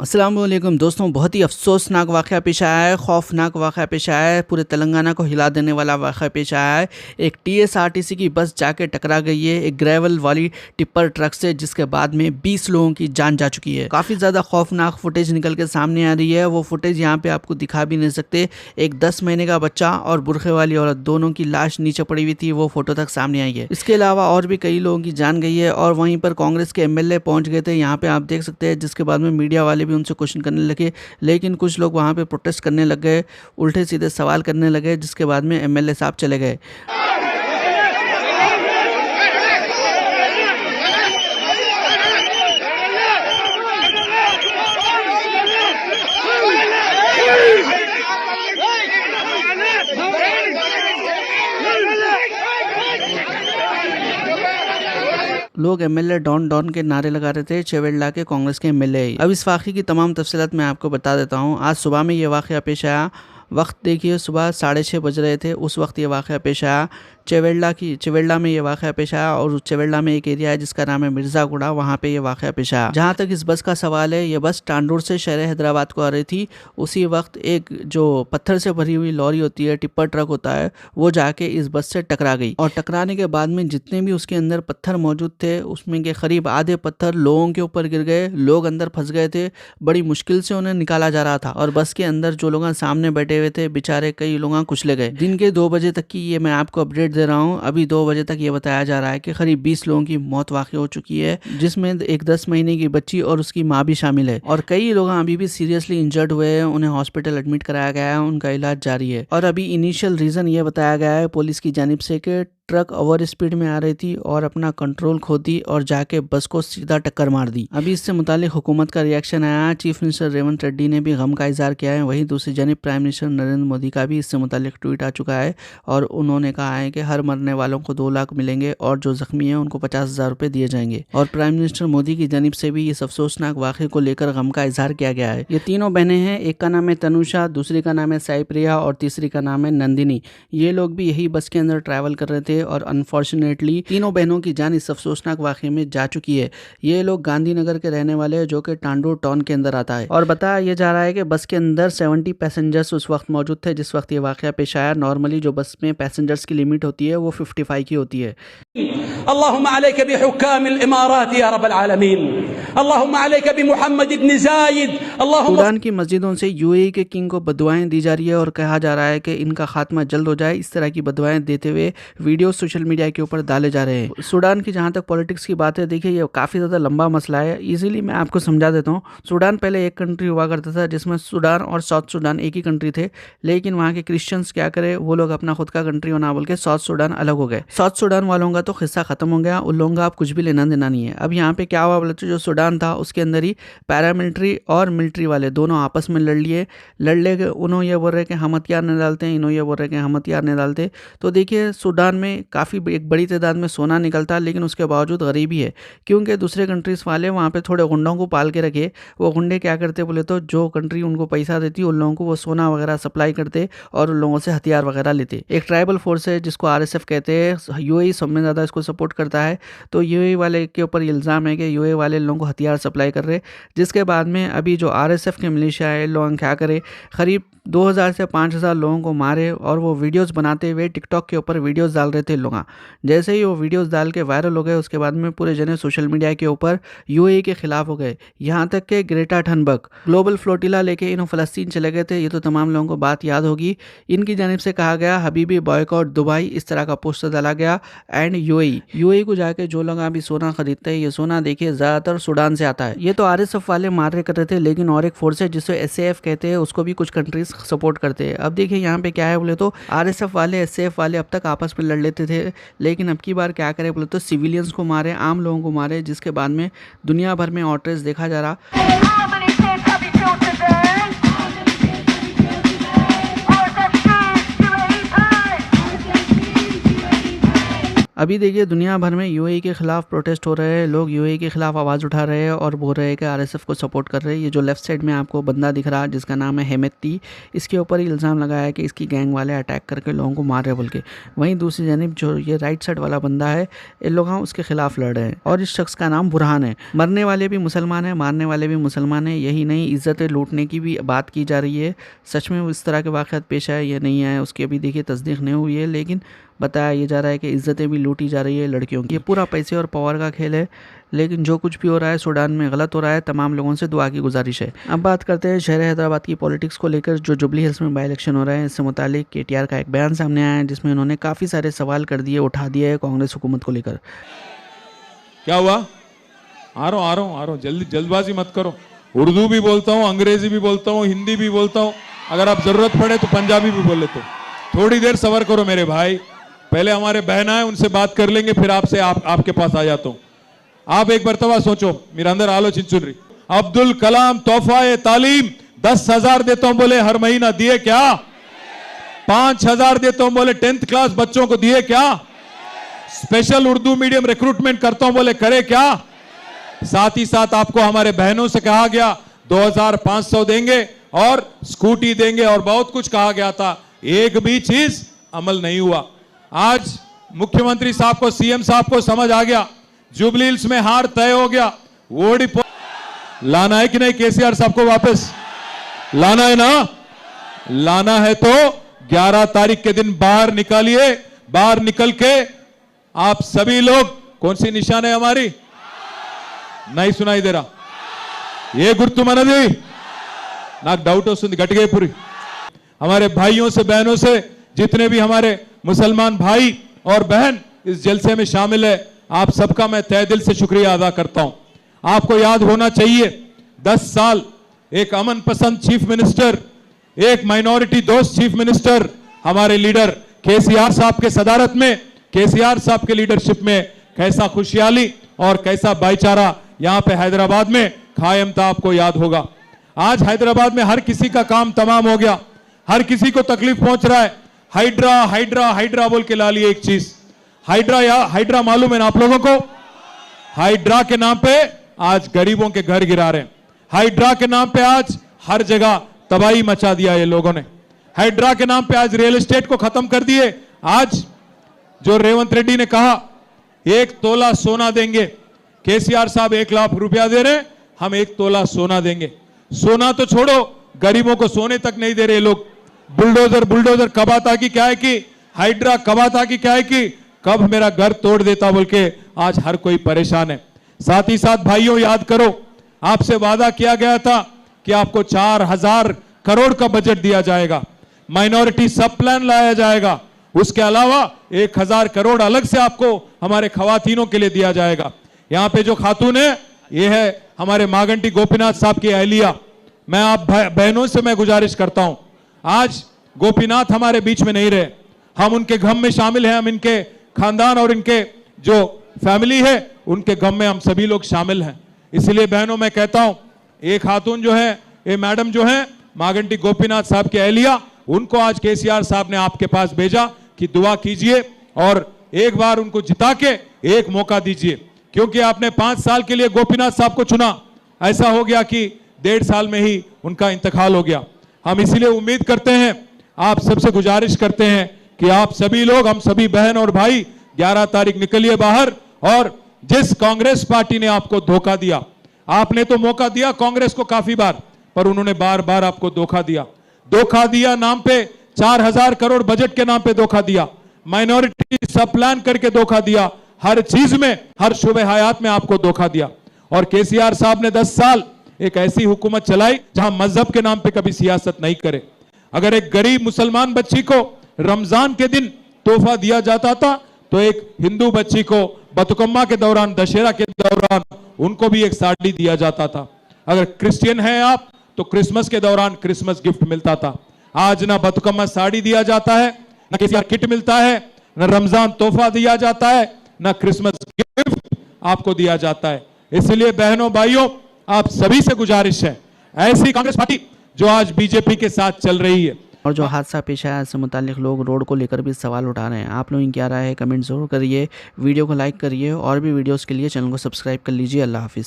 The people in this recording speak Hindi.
अस्सलाम वालेकुम दोस्तों, बहुत ही अफसोसनाक वाक़या पेश आया है, खौफनाक वाक़या पेश आया है, पूरे तेलंगाना को हिला देने वाला वाक़या पेश आया है। एक टीएसआरटीसी की बस जाके टकरा गई है एक ग्रेवल वाली टिप्पर ट्रक से, जिसके बाद में 20 लोगों की जान जा चुकी है। काफ़ी ज़्यादा खौफनाक फुटेज निकल के सामने आ रही है। वो फुटेज यहाँ पे आपको दिखा भी नहीं सकते। एक 10 महीने का बच्चा और बुरखे वाली औरत दोनों की लाश नीचे पड़ी हुई थी, वो फोटो तक सामने आई है। इसके अलावा और भी कई लोगों की जान गई है और वहीं पर कांग्रेस के एमएलए पहुंच गए थे, यहाँ पे आप देख सकते हैं, जिसके बाद में मीडिया वाले भी उनसे क्वेश्चन करने लगे। लेकिन कुछ लोग वहाँ पे प्रोटेस्ट करने लग गए, उल्टे सीधे सवाल करने लगे, जिसके बाद में एमएलए साहब चले गए। लोग एमएलए डॉन डॉन के नारे लगा रहे थे, चेवेल्ला के कांग्रेस के एमएलए। अब इस वाक़े की तमाम तफसीलात मैं आपको बता देता हूँ। आज सुबह में ये वाक़या पेश आया। वक्त देखिए, सुबह 6:30 बज रहे थे, उस वक्त ये वाक़या पेश आया। चेवेल्ला में ये वाक़या पेश आया और चेवेल्ला में एक एरिया है जिसका नाम है मिर्ज़ागुड़ा, वहाँ पे ये वाक़या पेश आया। जहाँ तक इस बस का सवाल है, ये बस टांडूर से शहर हैदराबाद को आ रही थी। उसी वक्त एक जो पत्थर से भरी हुई लॉरी होती है, टिप्पर ट्रक होता है, वो जाके इस बस से टकरा गई और टकराने के बाद में जितने भी उसके अंदर पत्थर मौजूद थे, उसमें के करीब आधे पत्थर लोगों के ऊपर गिर गए। लोग अंदर फंस गए थे, बड़ी मुश्किल से उन्हें निकाला जा रहा था और बस के अंदर जो लोग सामने बैठे हुए थे, बेचारे कई लोग कुचले गए। दिन के 2 बजे तक की ये मैं आपको अपडेट दे रहा हूँ। अभी 2 बजे तक ये बताया जा रहा है कि करीब 20 लोगों की मौत वाक़ई हो चुकी है, जिसमें एक 10 महीने की बच्ची और उसकी माँ भी शामिल है और कई लोग अभी भी सीरियसली इंजर्ड हुए हैं। उन्हें हॉस्पिटल एडमिट कराया गया है, उनका इलाज जारी है। और अभी इनिशियल रीजन ये बताया गया है पुलिस की जानिब से कि ट्रक ओवर स्पीड में आ रही थी और अपना कंट्रोल खो दी और जाके बस को सीधा टक्कर मार दी। अभी इससे मुतालिक हुकूमत का रिएक्शन आया। चीफ मिनिस्टर रेवंत रेड्डी ने भी गम का इजहार किया है। वहीं दूसरी जानिब प्राइम मिनिस्टर नरेंद्र मोदी का भी इससे मुतालिक ट्वीट आ चुका है और उन्होंने कहा है कि हर मरने वालों को 2 लाख मिलेंगे और जो जख्मी है उनको 50,000 रुपये दिए जाएंगे। और प्राइम मिनिस्टर मोदी की जानिब से भी इस अफसोसनाक वाक़े को लेकर गम का इजहार किया गया है। ये तीनों बहनें हैं, एक का नाम है तनुषा, दूसरी का नाम है साई प्रिया और तीसरी का नाम है नंदिनी। ये लोग भी यही बस के अंदर ट्रैवल कर रहे थे और अनफॉर्चुनेटली तीनों बहनों की जान इस अफसोसनाक वाक़े में जा चुकी है। ये लोग गांधीनगर के रहने वाले हैं, जो कि टांडूर टाउन के अंदर आता है। और बताया ये जा रहा है कि बस के अंदर 70 पैसेंजर्स उस वक्त मौजूद थे जिस वक्त ये वाक़या पेश आया। नॉर्मली जो बस में पैसेंजर्स की लिमिट होती है वो 55 की होती है। अल्लाहुम्मा अलैका बिहुक्कामिल इमारात या रब्बल आलमीन, अल्लाहुम्मा अलैका बिमुहम्मद इब्न ज़ायद। सूडान की मस्जिदों से यूएई के किंग को बदुआएं दी जा रही है और कहा जा रहा है कि इनका खात्मा जल्द हो जाए। इस तरह की बदुआएं देते हुए वीडियो सोशल मीडिया के ऊपर डाले जा रहे हैं। सूडान की जहां तक पॉलिटिक्स की बात है, देखिए ये काफ़ी ज़्यादा लंबा मसला है। इजीली मैं आपको समझा देता हूँ। सूडान पहले एक कंट्री हुआ करता था जिसमें सूडान और साउथ सूडान एक ही कंट्री थे, लेकिन वहाँ के क्रिश्चियंस क्या करे, वो लोग अपना खुद का कंट्री बना बोल के साउथ सूडान अलग हो गए। साउथ सूडान वालों का तो किस्सा खत्म हो गया, उन लोगों का आप कुछ भी लेना देना नहीं है। अब यहाँ पे क्या हुआ बोले तो जो सूडान था उसके अंदर ही पैरामिलिट्री और मिलिट्री वाले दोनों आपस में लड़ ले उन्होंने ये बोल रहे कि हम हथियार नहीं डालते हैं, इन्होंने ये बोल रहे कि हम हथियार नहीं डालते। तो देखिए सूडान में काफ़ी एक बड़ी तादाद में सोना निकलता है, लेकिन उसके बावजूद गरीबी है, क्योंकि दूसरे कंट्रीज़ वाले वहाँ पे थोड़े गुंडों को पाल के रखे। वो गुंडे क्या करते बोले तो जो कंट्री उनको पैसा देती उन लोगों को वो सोना वगैरह सप्लाई करते और उन लोगों से हथियार वगैरह लेते। एक ट्राइबल फोर्स है जिसको RSF कहते हैं, यूएई सब में ज़्यादा इसको सपोर्ट करता है। तो यूएई वाले के ऊपर इल्ज़ाम है कि यूएई वाले लोगों को हथियार सप्लाई कर रहे, जिसके बाद में अभी जो RSF के मिलिशिया है लोग क्या करे, करीब 2000 से 5000 लोगों को मारे और वो वीडियोस बनाते हुए टिकटॉक के ऊपर वीडियोस डाल रहे थे लोग। जैसे ही वो वीडियोस डाल के वायरल हो गए, उसके बाद में पूरे जने सोशल मीडिया के ऊपर यूएई के खिलाफ हो गए। यहाँ तक कि ग्रेटा थनबर्ग ग्लोबल फ्लोटिला लेके इन्हों फ़लस्तीन चले गए थे। ये तो तमाम लोगों को बात याद होगी। इनकी जानिब से कहा गया हबीबी बॉयकॉट दुबई, इस तरह का पोस्टर डाला गया। एंड यूएई को जाके जो लोग अभी सोना खरीदते हैं, ये सोना देखिए ज़्यादातर सूडान से आता है। ये तो RSF वाले मारे कर रहे थे, लेकिन और एक फोर्स है जिसे SAF कहते हैं, उसको भी कुछ कंट्रीज सपोर्ट करते हैं। अब देखिए यहाँ पे क्या है बोले तो RSF वाले SAF वाले अब तक आपस में लड़ लेते थे, लेकिन अब की बार क्या करे बोले तो सिविलियंस को मारे, आम लोगों को मारे, जिसके बाद में दुनिया भर में आउटरीच देखा जा रहा। अभी देखिए दुनिया भर में यूएई के खिलाफ प्रोटेस्ट हो रहे हैं, लोग यूएई के खिलाफ आवाज़ उठा रहे हैं और बोल रहे हैं कि आरएसएफ को सपोर्ट कर रहे हैं। ये जो लेफ्ट साइड में आपको बंदा दिख रहा है जिसका नाम है हेमेती, इसके ऊपर ही इल्ज़ाम लगाया है कि इसकी गैंग वाले अटैक करके लोगों को मार रहे बोल के। वहीं दूसरी जानिब जो ये राइट साइड वाला बंदा है, इन लोग उसके खिलाफ लड़ रहे हैं और इस शख्स का नाम बुरहान है। मरने वाले भी मुसलमान हैं, मारने वाले भी मुसलमान हैं। यही नहीं, इज़्ज़तें लूटने की भी बात की जा रही है। सच में वो इस तरह के वाक़यात पेश आए या नहीं आए उसकी अभी देखिए तस्दीक नहीं हुई है, लेकिन बताया ये जा रहा है कि इज़्ज़तें भी लूटी जा रही है लड़कियों की। ये पूरा पैसे और पावर का खेल है, लेकिन जो कुछ भी हो रहा है सूडान में गलत हो रहा है। तमाम लोगों से दुआ की गुजारिश है। अब बात करते हैं शहर हैदराबाद की पॉलिटिक्स को लेकर। जो जुबली हिल्स में बाई इलेक्शन हो रहा है, इससे मुतालिक केटीआर का एक बयान सामने आया है जिसमें उन्होंने काफ़ी सारे सवाल कर दिए, उठा दिए है कांग्रेस हुकूमत को लेकर। क्या हुआ? आ रहा हूँ, जल्दी जल्दबाजी मत करो। उर्दू भी बोलता हूँ, अंग्रेजी भी बोलता हूँ, हिंदी भी बोलता हूँ, अगर आप जरूरत पड़े तो पंजाबी भी बोल लेते हो। थोड़ी देर सबर करो मेरे भाई, पहले हमारे बहन आए उनसे बात कर लेंगे, फिर आपसे आपके पास आ जाता हूं। आप एक मरतबा सोचो, मेरे अंदर आलोचन रही। अब्दुल कलाम तोहफा तालीम 10,000 देता हूं बोले हर महीना, दिए क्या? 5,000 देता हूं बोले 10th क्लास बच्चों को, दिए क्या? स्पेशल उर्दू मीडियम रिक्रूटमेंट करता हूं बोले, करे क्या? साथ ही साथ आपको हमारे बहनों से कहा गया 2,500 देंगे और स्कूटी देंगे और बहुत कुछ कहा गया था, एक भी चीज अमल नहीं हुआ। आज मुख्यमंत्री साहब को, सीएम साहब को समझ आ गया, जुबली हिल्स में हार तय हो गया। वोट लाना है कि नहीं? केसीआर साहब को वापस लाना है ना? लाना है तो 11 तारीख के दिन बाहर निकालिए। बाहर निकल के आप सभी लोग, कौन सी निशान है हमारी? नहीं सुनाई दे रहा, ये गुर्तु मनदी नाक डाउट वस्तुंदी गट्टिगे पूरी। हमारे भाइयों से, बहनों से, जितने भी हमारे मुसलमान भाई और बहन इस जलसे में शामिल है, आप सबका मैं तहे दिल से शुक्रिया अदा करता हूं। आपको याद होना चाहिए 10 साल एक अमन पसंद चीफ मिनिस्टर, एक माइनॉरिटी दोस्त चीफ मिनिस्टर, हमारे लीडर केसीआर साहब के सदारत में, केसीआर साहब के लीडरशिप में कैसा खुशहाली और कैसा भाईचारा यहां पे हैदराबाद में कायम था, आपको याद होगा। आज हैदराबाद में हर किसी का काम तमाम हो गया, हर किसी को तकलीफ पहुंच रहा है। हाइड्रा हाइड्रा हाइड्रा बोल के ला लिए एक चीज। हाइड्रा मालूम है ना आप लोगों को? हाइड्रा के नाम पे आज गरीबों के घर गिरा रहे हैं। हाइड्रा के नाम पे आज हर जगह तबाही मचा दिया ये लोगों ने। हाइड्रा के नाम पे आज रियल एस्टेट को खत्म कर दिए। आज जो रेवंत रेड्डी ने कहा 1 तोला सोना देंगे, केसीआर साहब 1 लाख रुपया दे रहे, हम 1 तोला सोना देंगे। सोना तो छोड़ो, गरीबों को सोने तक नहीं दे रहे लोग। बुलडोजर कब आता कि क्या है कि हाइड्रा कब आता कि क्या है कि कब मेरा घर तोड़ देता बोल के आज हर कोई परेशान है। साथ ही साथ भाइयों, याद करो, आपसे वादा किया गया था कि आपको 4,000 करोड़ का बजट दिया जाएगा, माइनॉरिटी सब प्लान लाया जाएगा, उसके अलावा 1,000 करोड़ अलग से आपको हमारे खवातीनों के लिए दिया जाएगा। यहां पे जो खातून है, ये है हमारे मागंटी गोपीनाथ साहब की अहलिया। मैं आप बहनों से मैं गुजारिश करता हूं, आज गोपीनाथ हमारे बीच में नहीं रहे, हम उनके गम में शामिल हैं, हम इनके खानदान और इनके जो फैमिली है उनके गम में हम सभी लोग शामिल हैं। इसलिए बहनों मैं कहता हूं, एक खातून जो है, ये मैडम जो है मागंटी गोपीनाथ साहब के अहलिया, उनको आज केसीआर साहब ने आपके पास भेजा कि दुआ कीजिए और एक बार उनको जिता के एक मौका दीजिए, क्योंकि आपने 5 साल के लिए गोपीनाथ साहब को चुना, ऐसा हो गया कि 1.5 साल में ही उनका इंतकाल हो गया। हम इसलिए उम्मीद करते हैं, आप सबसे गुजारिश करते हैं कि आप सभी लोग, हम सभी बहन और भाई 11 तारीख निकलिए बाहर। और जिस कांग्रेस पार्टी ने आपको धोखा दिया, आपने तो मौका दिया कांग्रेस को काफी बार, पर उन्होंने बार बार आपको धोखा दिया नाम पे 4,000 करोड़ बजट के नाम पे धोखा दिया, माइनॉरिटी सब प्लान करके धोखा दिया, हर चीज में, हर शुबे हयात में आपको धोखा दिया। और केसीआर साहब ने 10 साल एक ऐसी हुकूमत चलाई जहां मजहब के नाम पे कभी सियासत नहीं करे। अगर एक गरीब मुसलमान बच्ची को रमजान के दिन तोहफा दिया जाता था, तो एक हिंदू बच्ची को बतुकम्मा के दौरान, दशहरा के दौरान उनको भी एक साड़ी दिया जाता था। अगर क्रिश्चियन हैं आप, तो क्रिसमस के दौरान क्रिसमस गिफ्ट मिलता था। आज ना बतुकम्मा साड़ी दिया जाता है, ना केसीआर किट मिलता है, ना रमजान तोहफा दिया जाता है, ना क्रिसमस गिफ्ट आपको दिया जाता है। इसलिए बहनों भाइयों, आप सभी से गुजारिश है, ऐसी कांग्रेस पार्टी जो आज बीजेपी के साथ चल रही है, और जो हादसा पेश आया इससे मुतालिक लोग रोड को लेकर भी सवाल उठा रहे हैं। आप लोगों की क्या राय है कमेंट जरूर करिए, वीडियो को लाइक करिए और भी वीडियोस के लिए चैनल को सब्सक्राइब कर लीजिए। अल्लाह हाफिज़।